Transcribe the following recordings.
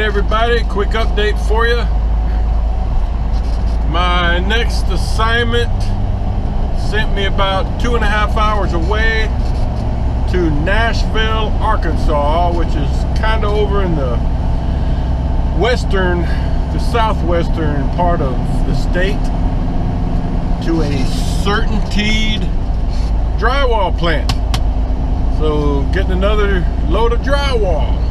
everybody, quick update for you. My next assignment sent me about 2.5 hours away to Nashville, Arkansas, which is kind of over in the southwestern part of the state, to a CertainTeed drywall plant. So getting another load of drywall.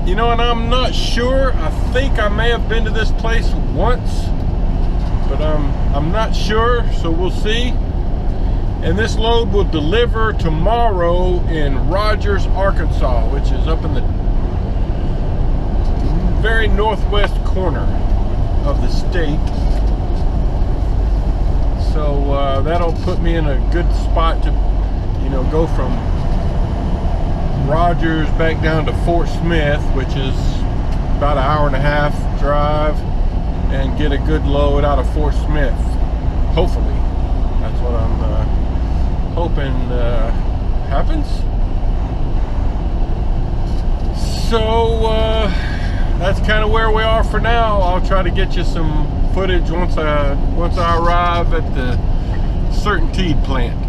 You know, and I'm not sure. I think I may have been to this place once, but I'm not sure, so we'll see. And this load will deliver tomorrow in Rogers, Arkansas, which is up in the very northwest corner of the state. So that'll put me in a good spot to, you know, go from Rogers back down to Fort Smith, which is about an 1.5 hour drive, and get a good load out of Fort Smith. Hopefully, that's what I'm hoping happens. So that's kind of where we are for now. I'll try to get you some footage once I arrive at the CertainTeed plant.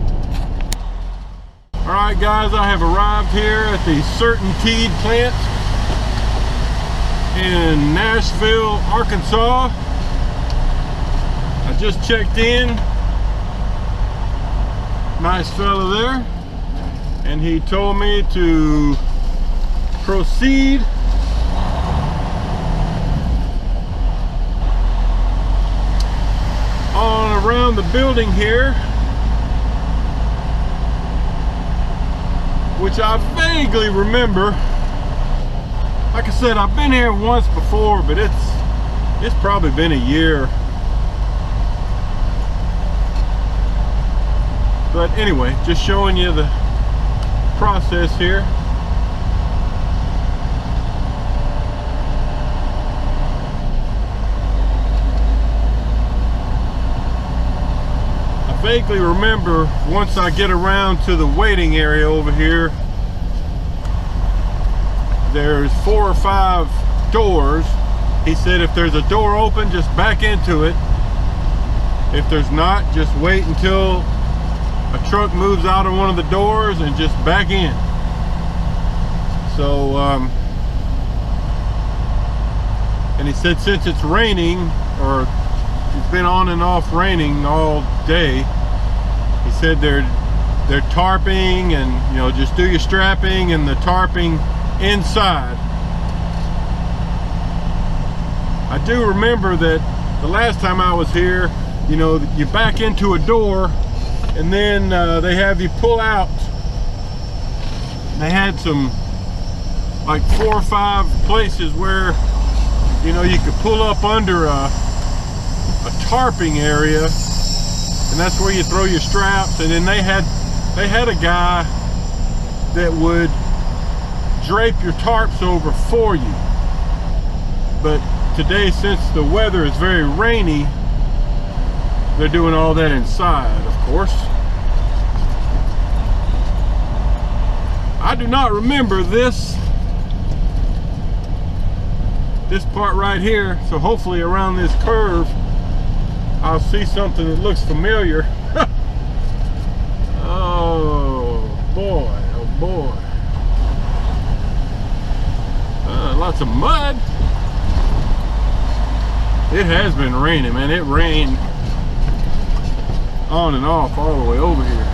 Alright guys, I have arrived here at the CertainTeed plant in Nashville, Arkansas. I just checked in. Nice fella there. And he told me to proceed on around the building here, which I vaguely remember. Like I said, I've been here once before, but it's probably been a year. But anyway, just showing you the process here. I vaguely remember once I get around to the waiting area over here, there's 4 or 5 doors. He said if there's a door open, just back into it. If there's not, just wait until a truck moves out of one of the doors and just back in. So and he said since it's raining, or it's been on and off raining all day, he said they're tarping, and you know, just do your strapping and the tarping inside. I do remember that the last time I was here, you know, you back into a door and then they have you pull out. They had some like 4 or 5 places where, you know, you could pull up under a tarping area, and that's where you throw your straps. And then they had a guy that would drape your tarps over for you. But today, since the weather is very rainy, they're doing all that inside, of course. I do not remember this part right here, so hopefully around this curve I'll see something that looks familiar. Oh boy, oh boy. Lots of mud. It has been raining, man. It rained on and off all the way over here.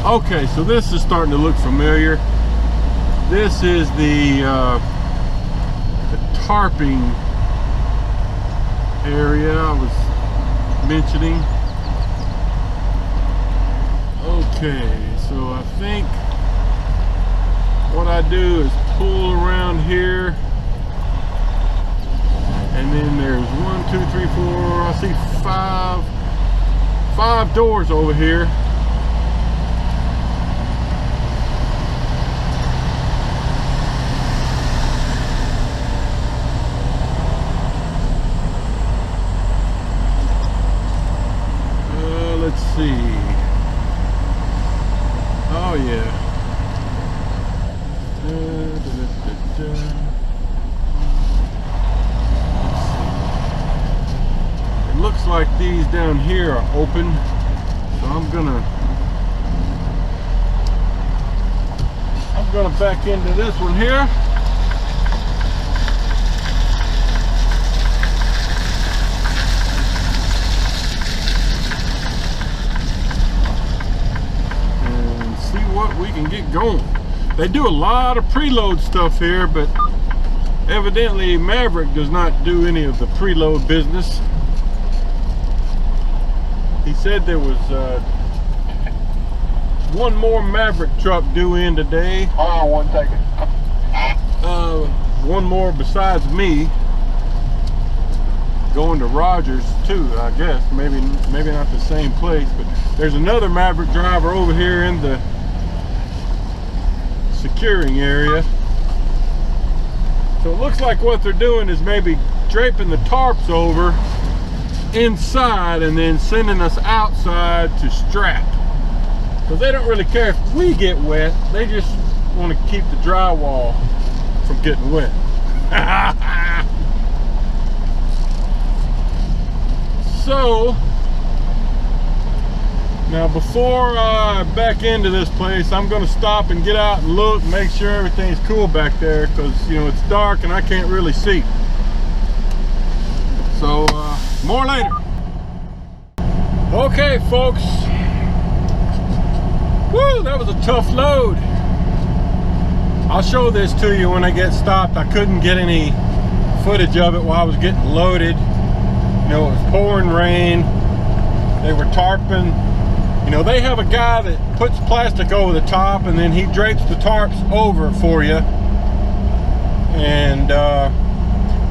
Okay, so this is starting to look familiar. This is the tarping area I was mentioning. Okay, so I think what I do is pull around here, and then there's 1, 2, 3, 4, I see 5 doors over here. Let's see. Oh yeah. it looks like these down here are open, so I'm gonna back into this one here. And see what we can get going. They do a lot of preload stuff here, but evidently Maverick does not do any of the preload business. He said there was one more Maverick truck due in today. Hold on 1 second. One more besides me going to Rogers too, I guess. Maybe not the same place, but there's another Maverick driver over here in the securing area. So it looks like what they're doing is maybe draping the tarps over inside and then sending us outside to strap. Because they don't really care if we get wet, they just want to keep the drywall from getting wet. So now before I back into this place, I'm going to stop and get out and look, make sure everything's cool back there, because you know it's dark and I can't really see. So more later. Okay folks, woo, that was a tough load. I'll show this to you when I get stopped. I couldn't get any footage of it while I was getting loaded. You know, it was pouring rain. They were tarping. You know, they have a guy that puts plastic over the top and then he drapes the tarps over for you. And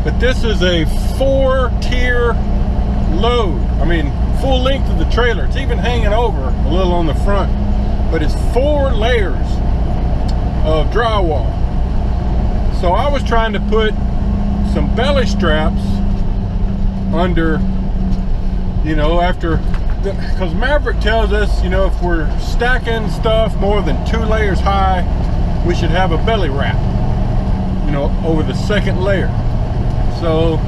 but this is a 4-tier load. I mean, full length of the trailer. It's even hanging over a little on the front, but it's 4 layers of drywall. So I was trying to put some belly straps under, you know, after, because Maverick tells us, you know, if we're stacking stuff more than 2 layers high, we should have a belly wrap, you know, over the second layer. So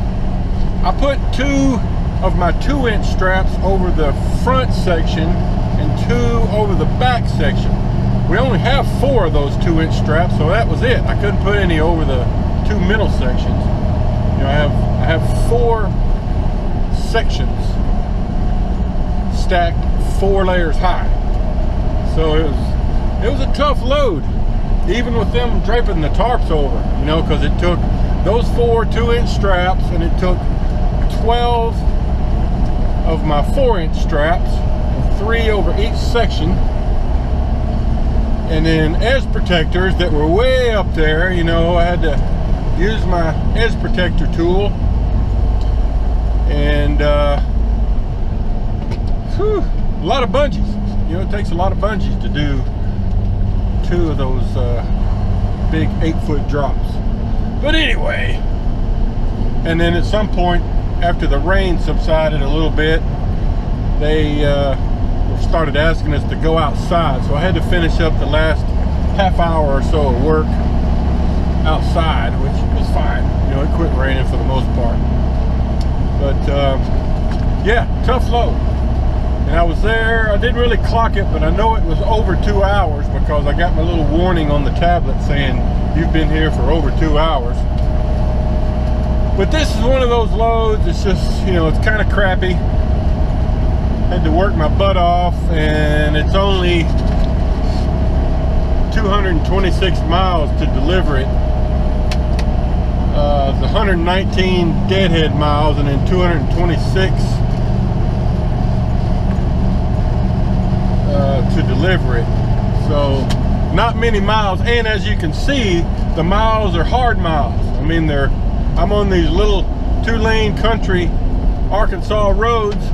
I put 2 of my 2-inch straps over the front section and 2 over the back section. We only have 4 of those 2-inch straps, so that was it. I couldn't put any over the 2 middle sections. You know, I have 4 sections stacked 4 layers high. So it was a tough load, even with them draping the tarps over, you know, because it took those 4 2-inch straps and it took 12 of my 4-inch straps, 3 over each section, and then edge protectors that were way up there. You know, I had to use my edge protector tool, and whew, a lot of bungees. You know, it takes a lot of bungees to do 2 of those big 8-foot drops. But anyway, and then at some point after the rain subsided a little bit, they started asking us to go outside, so I had to finish up the last half hour or so of work outside, which was fine. You know, it quit raining for the most part. But yeah, tough load. And I was there, I didn't really clock it, but I know it was over 2 hours because I got my little warning on the tablet saying you've been here for over 2 hours. But this is one of those loads, it's just, you know, it's kind of crappy. Had to work my butt off, and it's only 226 miles to deliver it. The 119 deadhead miles, and then 226 to deliver it. So not many miles, and as you can see, the miles are hard miles. I mean, I'm on these little 2-lane country Arkansas roads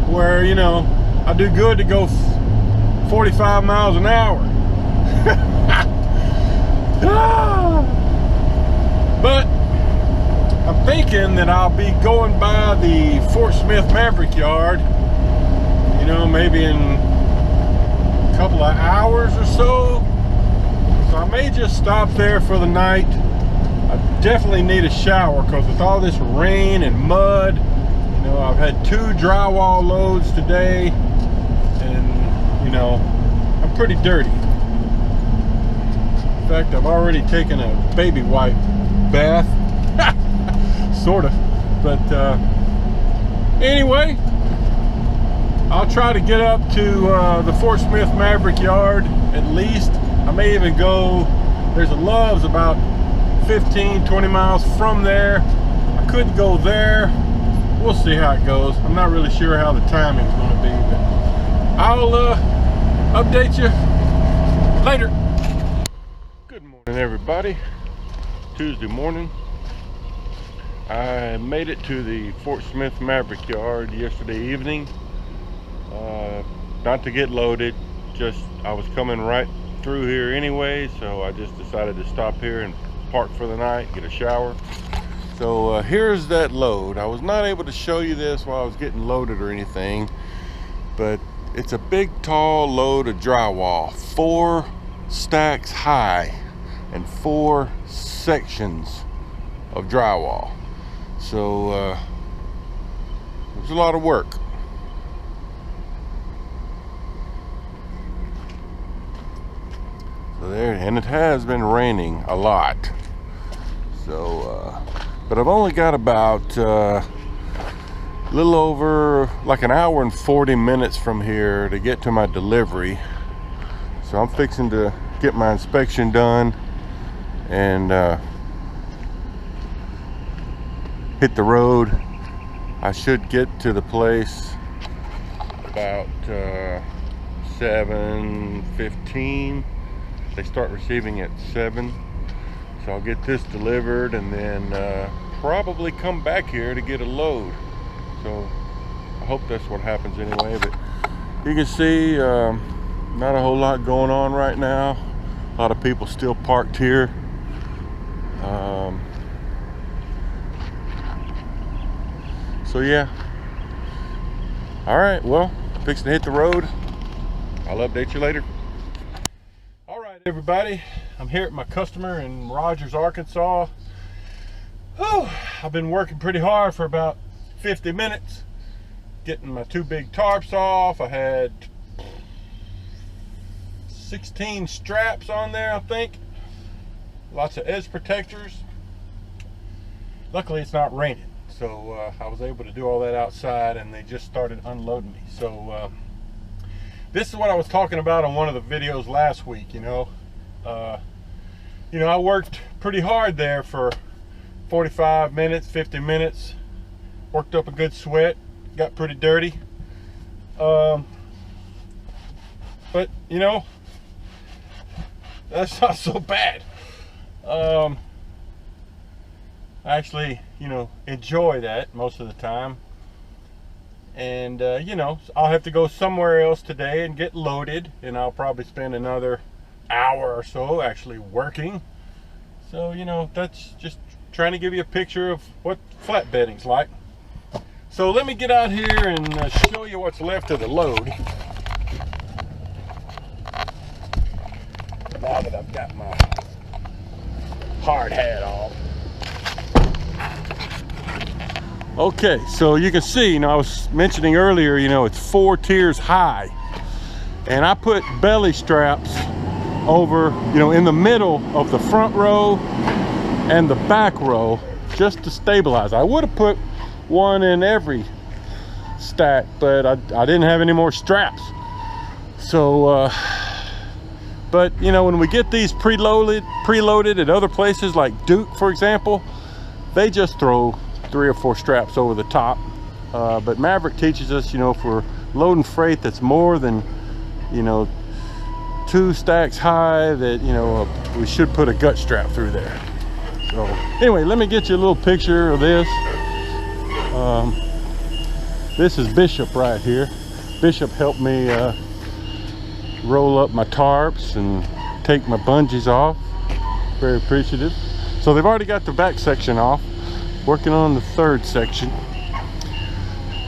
where, you know, I do good to go 45 miles an hour. But I'm thinking that I'll be going by the Fort Smith Maverick yard, you know, maybe in a couple of hours or so. So I may just stop there for the night. I definitely need a shower because with all this rain and mud, you know, I've had 2 drywall loads today, and you know, I'm pretty dirty. In fact, I've already taken a baby wipe bath, sort of. But anyway, I'll try to get up to the Fort Smith Maverick yard at least. I may even go, there's a Love's about 15-20 miles from there. I could go there. We'll see how it goes. I'm not really sure how the timing's going to be, but I'll update you later. Good morning, everybody. Tuesday morning. I made it to the Fort Smith Maverick yard yesterday evening. Not to get loaded, just I was coming right through here anyway, so I just decided to stop here and park for the night, get a shower. So here's that load. I was not able to show you this while I was getting loaded or anything, but it's a big tall load of drywall, 4 stacks high and 4 sections of drywall. So it was a lot of work. So there, and it has been raining a lot. So but I've only got about a little over like an hour and 40 minutes from here to get to my delivery. So I'm fixing to get my inspection done and hit the road. I should get to the place about 7:15. They start receiving at 7. So I'll get this delivered and then probably come back here to get a load. So I hope that's what happens anyway. But you can see not a whole lot going on right now. A lot of people still parked here. So yeah. All right, well, fixing to hit the road. I'll update you later. All right, everybody. I'm here at my customer in Rogers, Arkansas. Oh, I've been working pretty hard for about 50 minutes, getting my 2 big tarps off. I had 16 straps on there, I think. Lots of edge protectors. Luckily, it's not raining, so I was able to do all that outside, and they just started unloading me. So this is what I was talking about on one of the videos last week. You know, I worked pretty hard there for 45 minutes, 50 minutes, worked up a good sweat, got pretty dirty. But you know, that's not so bad. I actually, you know, enjoy that most of the time. And you know, I'll have to go somewhere else today and get loaded, and I'll probably spend another hour or so actually working. So, you know, that's just trying to give you a picture of what flatbedding's like. So let me get out here and show you what's left of the load. Now that I've got my hard hat on. Okay, so you can see, you know, I was mentioning earlier, you know, it's 4 tiers high. And I put belly straps over, you know, in the middle of the front row and the back row just to stabilize. I would have put one in every stack, but I didn't have any more straps. So, but you know, when we get these preloaded at other places like Duke, for example, they just throw 3 or 4 straps over the top. But Maverick teaches us, you know, if we're loading freight that's more than, you know, 2 stacks high, that, you know, we should put a gut strap through there. So anyway, let me get you a little picture of this. This is Bishop right here. Bishop helped me roll up my tarps and take my bungees off. Very appreciative. So they've already got the back section off. Working on the 3rd section.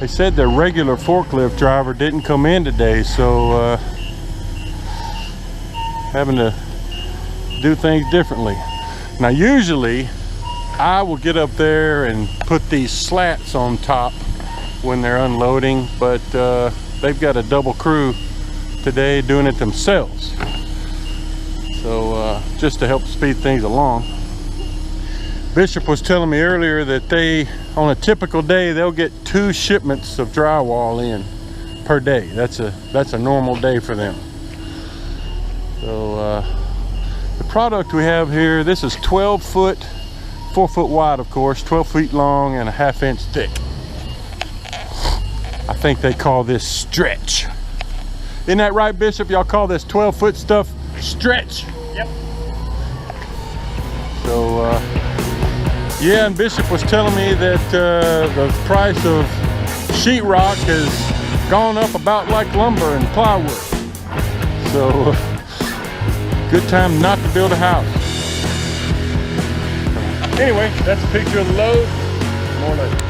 They said their regular forklift driver didn't come in today, so having to do things differently. Now usually I will get up there and put these slats on top when they're unloading, but they've got a double crew today doing it themselves. So just to help speed things along. Bishop was telling me earlier that they, on a typical day, they'll get 2 shipments of drywall in per day. That's a normal day for them. So the product we have here, this is 12 foot, 4 foot wide, of course, 12 feet long and a 1/2 inch thick. I think they call this stretch. Isn't that right, Bishop? Y'all call this 12 foot stuff stretch? Yep. So yeah, and Bishop was telling me that the price of sheetrock has gone up about like lumber and plywood. So good time not to build a house. Anyway, that's a picture of the load. More later.